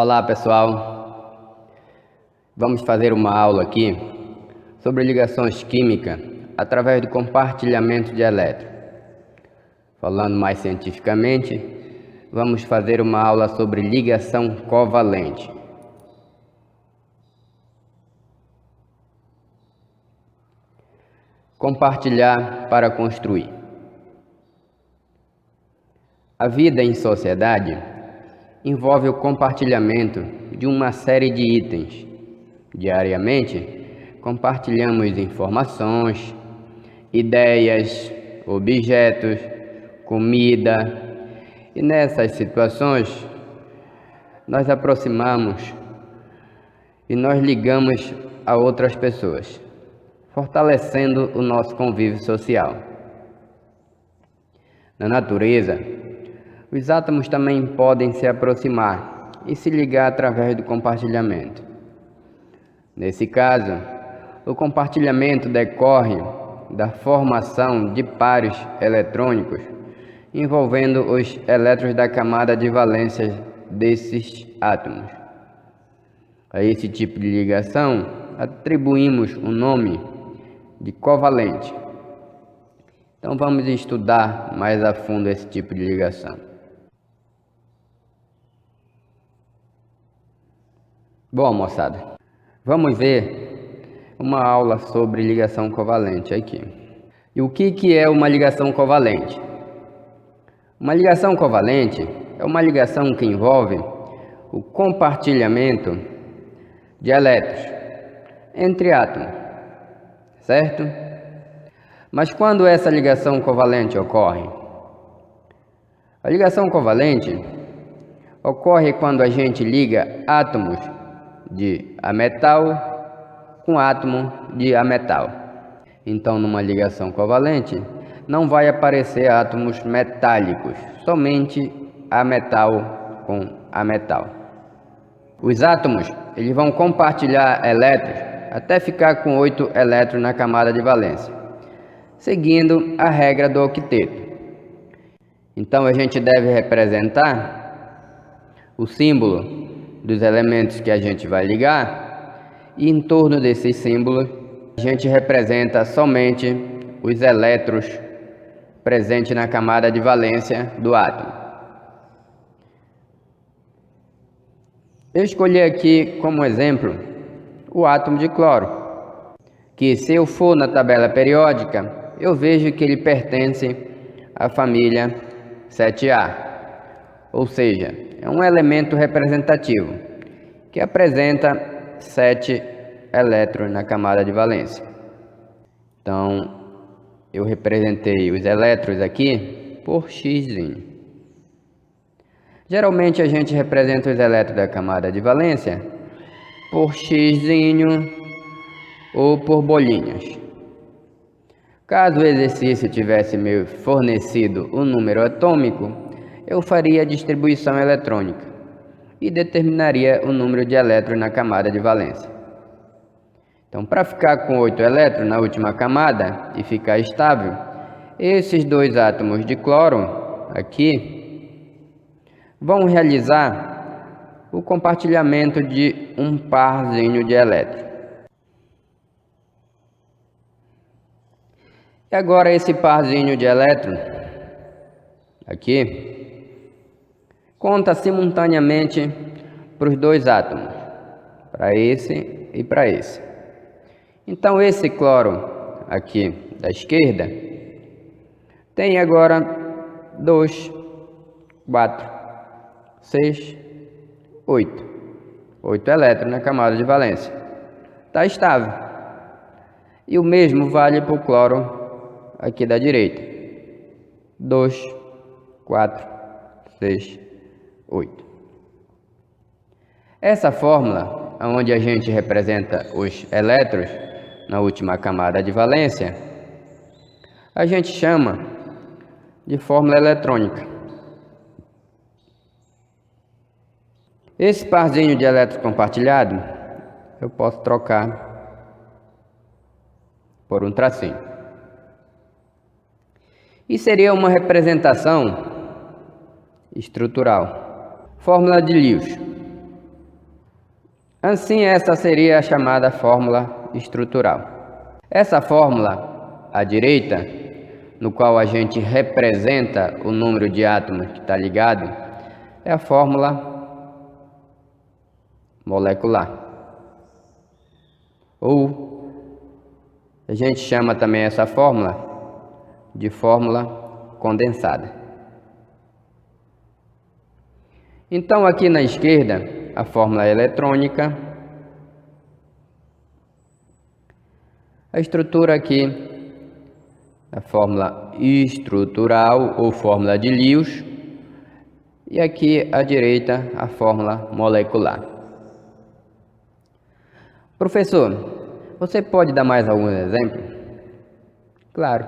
Olá pessoal, vamos fazer uma aula aqui sobre ligações químicas através do compartilhamento de elétrons. Falando mais cientificamente, vamos fazer uma aula sobre ligação covalente. Compartilhar para construir. A vida em sociedade envolve o compartilhamento de uma série de itens. Diariamente, compartilhamos informações, ideias, objetos, comida, e nessas situações nós aproximamos e nós ligamos a outras pessoas, fortalecendo o nosso convívio social. Na natureza, os átomos também podem se aproximar e se ligar através do compartilhamento. Nesse caso, o compartilhamento decorre da formação de pares eletrônicos envolvendo os elétrons da camada de valência desses átomos. A esse tipo de ligação atribuímos o nome de covalente. Então vamos estudar mais a fundo esse tipo de ligação. Bom, moçada, vamos ver uma aula sobre ligação covalente aqui. E o que é uma ligação covalente? Uma ligação covalente é uma ligação que envolve o compartilhamento de elétrons entre átomos, certo? Mas quando essa ligação covalente ocorre? A ligação covalente ocorre quando a gente liga átomos de ametal com átomo de ametal. Então, numa ligação covalente, não vai aparecer átomos metálicos, somente ametal com ametal. Os átomos eles vão compartilhar elétrons até ficar com 8 elétrons na camada de valência, seguindo a regra do octeto. Então, a gente deve representar o símbolo dos elementos que a gente vai ligar, e em torno desses símbolos a gente representa somente os elétrons presentes na camada de valência do átomo. Eu escolhi aqui como exemplo o átomo de cloro, que se eu for na tabela periódica, eu vejo que ele pertence à família 7A, ou seja, é um elemento representativo, que apresenta 7 elétrons na camada de valência. Então, eu representei os elétrons aqui por X. Geralmente, a gente representa os elétrons da camada de valência por X ou por bolinhas. Caso o exercício tivesse me fornecido o número atômico, eu faria a distribuição eletrônica e determinaria o número de elétrons na camada de valência. Então, para ficar com 8 elétrons na última camada e ficar estável, esses dois átomos de cloro aqui vão realizar o compartilhamento de um parzinho de elétrons. E agora esse parzinho de elétrons aqui conta simultaneamente para os dois átomos, para esse e para esse. Então esse cloro aqui da esquerda tem agora 2, 4, 6, 8. 8 elétrons na camada de valência. Está estável. E o mesmo vale para o cloro aqui da direita. 2, 4, 6, 8. Essa fórmula, onde a gente representa os elétrons na última camada de valência, a gente chama de fórmula eletrônica. Esse parzinho de elétrons compartilhado, eu posso trocar por um tracinho. E seria uma representação estrutural. Fórmula de Lewis. Assim, essa seria a chamada fórmula estrutural. Essa fórmula, à direita, no qual a gente representa o número de átomos que está ligado, é a fórmula molecular. Ou a gente chama também essa fórmula de fórmula condensada. Então, aqui na esquerda, a fórmula eletrônica. A estrutura aqui, a fórmula estrutural ou fórmula de Lewis. E aqui à direita, a fórmula molecular. Professor, você pode dar mais algum exemplo? Claro.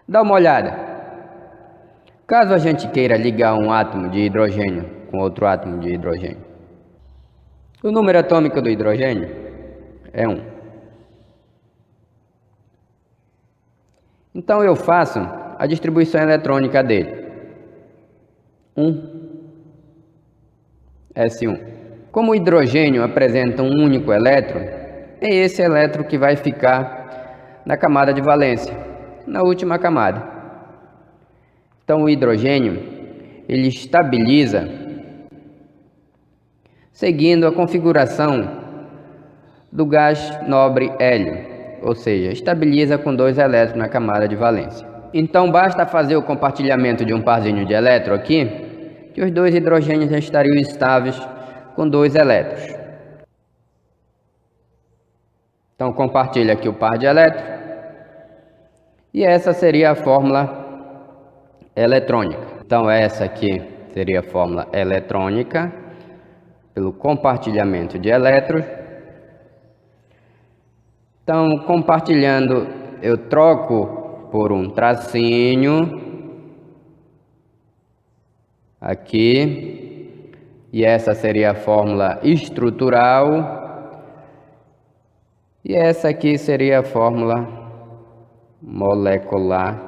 Dá uma olhada. Caso a gente queira ligar um átomo de hidrogênio com outro átomo de hidrogênio, o número atômico do hidrogênio é 1. Então eu faço a distribuição eletrônica dele. 1s1. Como o hidrogênio apresenta um único elétron, é esse elétron que vai ficar na camada de valência, na última camada. Então o hidrogênio, ele estabiliza seguindo a configuração do gás nobre hélio, ou seja, estabiliza com 2 elétrons na camada de valência. Então basta fazer o compartilhamento de um parzinho de elétron aqui, que os 2 hidrogênios já estariam estáveis com 2 elétrons. Então compartilha aqui o par de elétrons, e essa seria a fórmula eletrônica. Então essa aqui seria a fórmula eletrônica pelo compartilhamento de elétrons. Então, compartilhando, eu troco por um tracinho aqui, e essa seria a fórmula estrutural, e essa aqui seria a fórmula molecular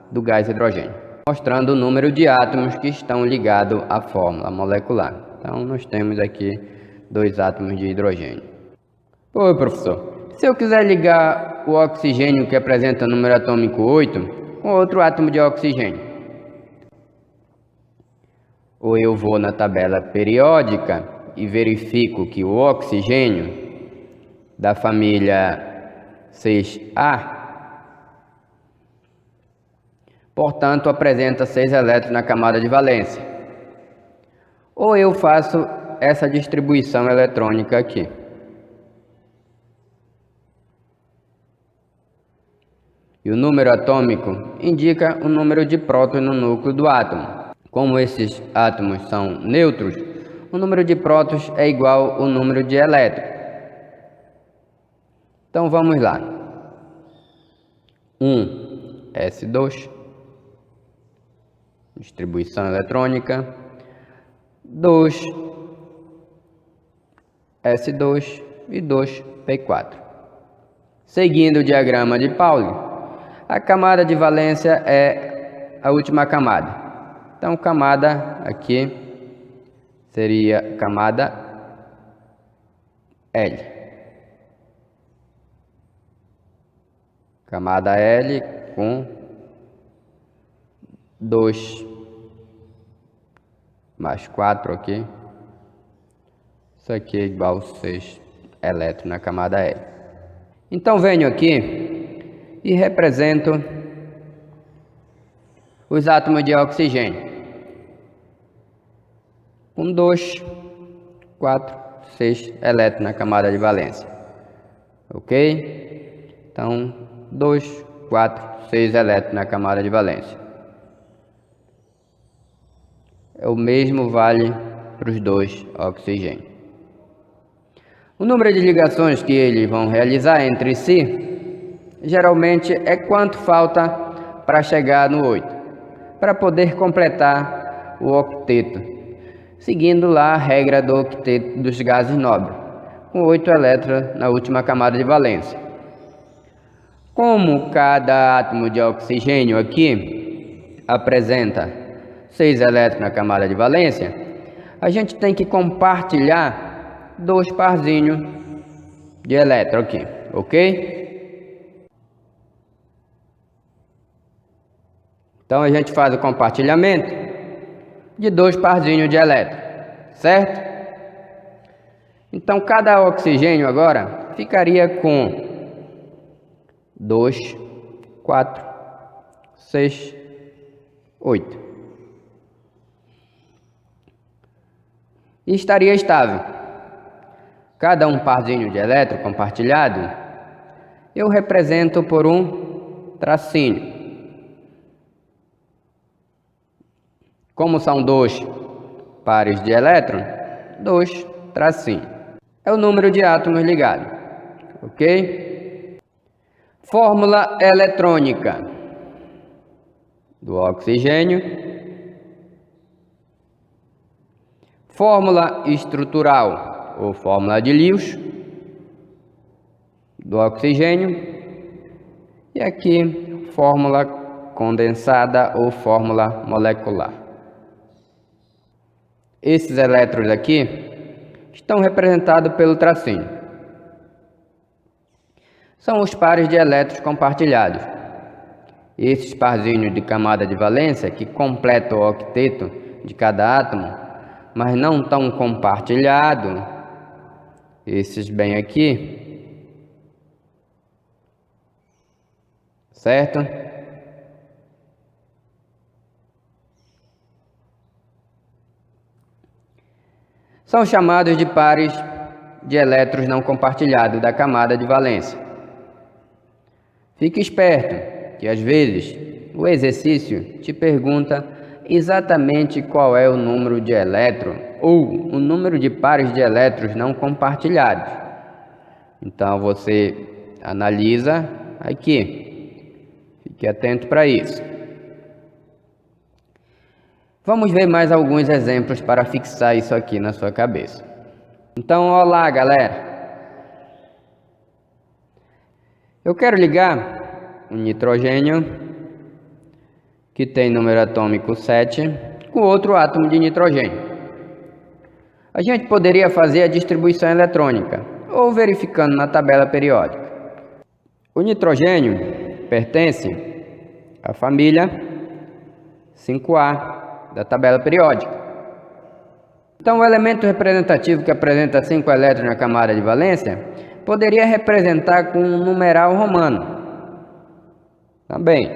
do gás hidrogênio, mostrando o número de átomos que estão ligados à fórmula molecular. Então, nós temos aqui 2 átomos de hidrogênio. Oi, professor. Se eu quiser ligar o oxigênio que apresenta o número atômico 8 com outro átomo de oxigênio, ou eu vou na tabela periódica e verifico que o oxigênio da família 6A, portanto, apresenta 6 elétrons na camada de valência. Ou eu faço essa distribuição eletrônica aqui. E o número atômico indica o número de prótons no núcleo do átomo. Como esses átomos são neutros, o número de prótons é igual ao número de elétrons. Então vamos lá. 1s2. Distribuição eletrônica. 2s2 e 2p4. Seguindo o diagrama de Pauli, a camada de valência é a última camada. Então, camada aqui seria camada L. Camada L com 2 mais 4 aqui. Isso aqui é igual a 6 elétrons na camada L. Então venho aqui e represento os átomos de oxigênio com 2, 4, 6 elétrons na camada de valência. Ok? Então 2, 4, 6 elétrons na camada de valência. O mesmo vale para os 2 oxigênios. O número de ligações que eles vão realizar entre si, geralmente é quanto falta para chegar no 8, para poder completar o octeto, seguindo lá a regra do octeto dos gases nobres, com 8 elétrons na última camada de valência. Como cada átomo de oxigênio aqui apresenta 6 elétrons na camada de valência, a gente tem que compartilhar 2 parzinhos de elétron aqui, ok? Então a gente faz o compartilhamento de 2 parzinhos de elétron, certo? Então cada oxigênio agora ficaria com 2, 4, 6, 8. E estaria estável. Cada um parzinho de elétron compartilhado, eu represento por um tracinho. Como são 2 pares de elétron, 2 tracinhos. É o número de átomos ligados, ok? Fórmula eletrônica do oxigênio. Fórmula estrutural ou fórmula de Lewis do oxigênio. E aqui, fórmula condensada ou fórmula molecular. Esses elétrons aqui estão representados pelo tracinho. São os pares de elétrons compartilhados. Esses parzinhos de camada de valência que completam o octeto de cada átomo, mas não estão compartilhados, esses bem aqui, certo? São chamados de pares de elétrons não compartilhados da camada de valência. Fique esperto, que às vezes o exercício te pergunta exatamente qual é o número de elétrons ou o número de pares de elétrons não compartilhados. Então você analisa aqui. Fique atento para isso. Vamos ver mais alguns exemplos para fixar isso aqui na sua cabeça. Então, olá, galera. Eu quero ligar um nitrogênio que tem número atômico 7 com outro átomo de nitrogênio. A gente poderia fazer a distribuição eletrônica ou verificando na tabela periódica. O nitrogênio pertence à família 5A da tabela periódica. Então, o elemento representativo que apresenta 5 elétrons na camada de valência poderia representar com um numeral romano. Também.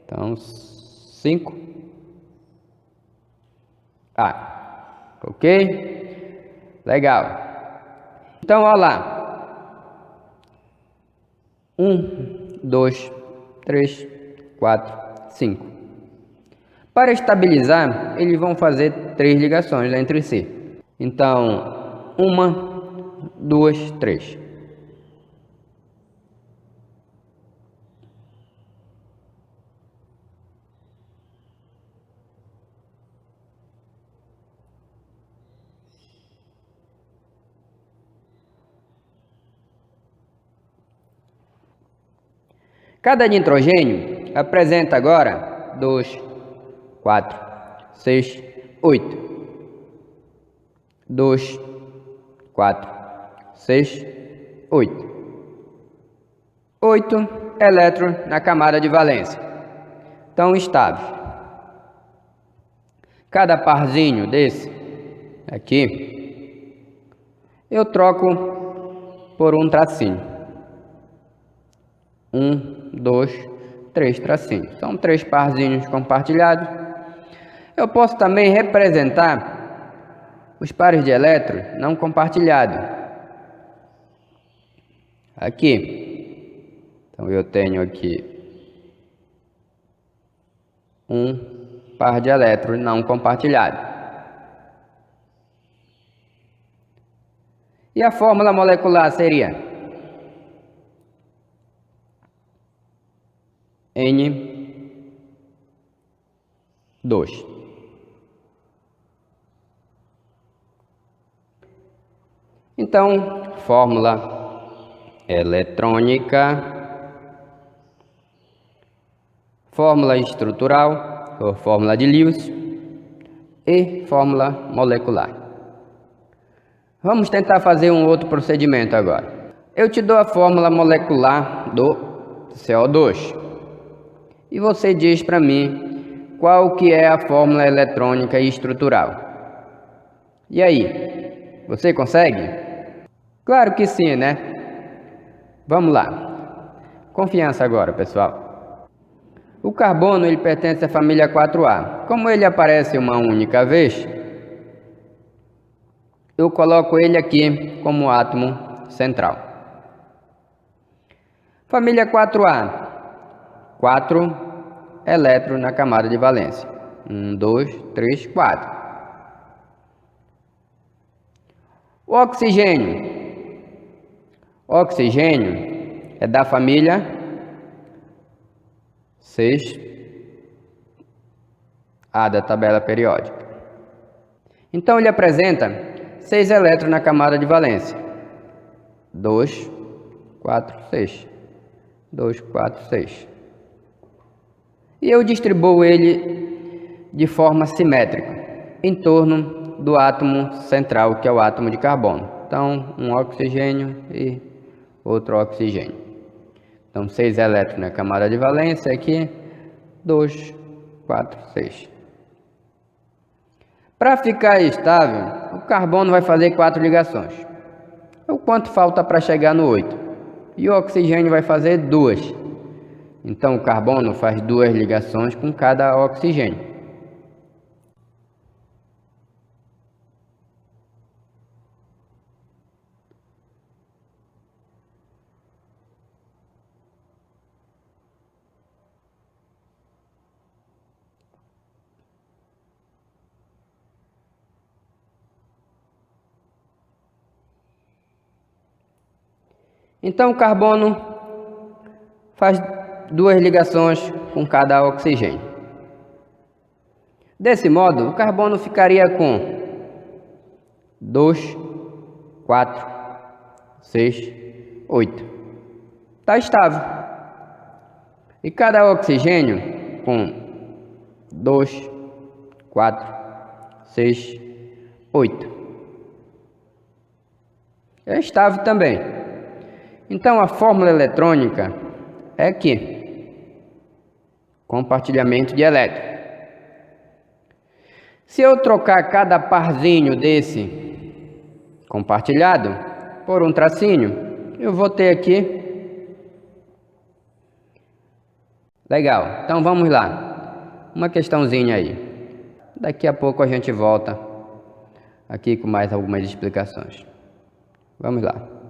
Então, 5. Ok? Legal. Então, olha lá. 1, 2, 3, 4, 5. Para estabilizar, eles vão fazer 3 ligações entre si. Então, 1, 2, 3. Cada nitrogênio apresenta agora 2, 4, 6, 8. 2, 4, 6, 8. 8 elétrons na camada de valência. Estão estáveis. Cada parzinho desse aqui, eu troco por um tracinho. 1, 2, 3 tracinhos. São 3 parzinhos compartilhados. Eu posso também representar os pares de elétrons não compartilhados. Aqui. Então eu tenho aqui um par de elétrons não compartilhado. E a fórmula molecular seria N2. Então, fórmula eletrônica, fórmula estrutural, ou fórmula de Lewis, e fórmula molecular. Vamos tentar fazer um outro procedimento agora. Eu te dou a fórmula molecular do CO2 e você diz para mim qual que é a fórmula eletrônica e estrutural. E aí, você consegue? Claro que sim, né? Vamos lá. Confiança agora, pessoal. O carbono ele pertence à família 4A. Como ele aparece uma única vez, eu coloco ele aqui como átomo central. Família 4A. 4 elétrons na camada de valência. 1, 2, 3, 4. O oxigênio. Oxigênio é da família 6A da tabela periódica. Então ele apresenta 6 elétrons na camada de valência. 2, 4, 6. 2, 4, 6. E eu distribuo ele de forma simétrica em torno do átomo central, que é o átomo de carbono. Então, um oxigênio e outro oxigênio. Então, 6 elétrons na camada de valência aqui, 2, 4, 6. Para ficar estável, o carbono vai fazer 4 ligações. O quanto falta para chegar no 8? E o oxigênio vai fazer 2. Então, o carbono faz 2 ligações com cada oxigênio. Então, o carbono faz 2 ligações com cada oxigênio. Desse modo, o carbono ficaria com 2, 4, 6, 8. Está estável. E cada oxigênio com 2, 4, 6, 8. É estável também. Então, a fórmula eletrônica é aqui. Compartilhamento de elétrons. Se eu trocar cada parzinho desse compartilhado por um tracinho, eu vou ter aqui. Legal. Então, vamos lá. Uma questãozinha aí. Daqui a pouco a gente volta aqui com mais algumas explicações. Vamos lá.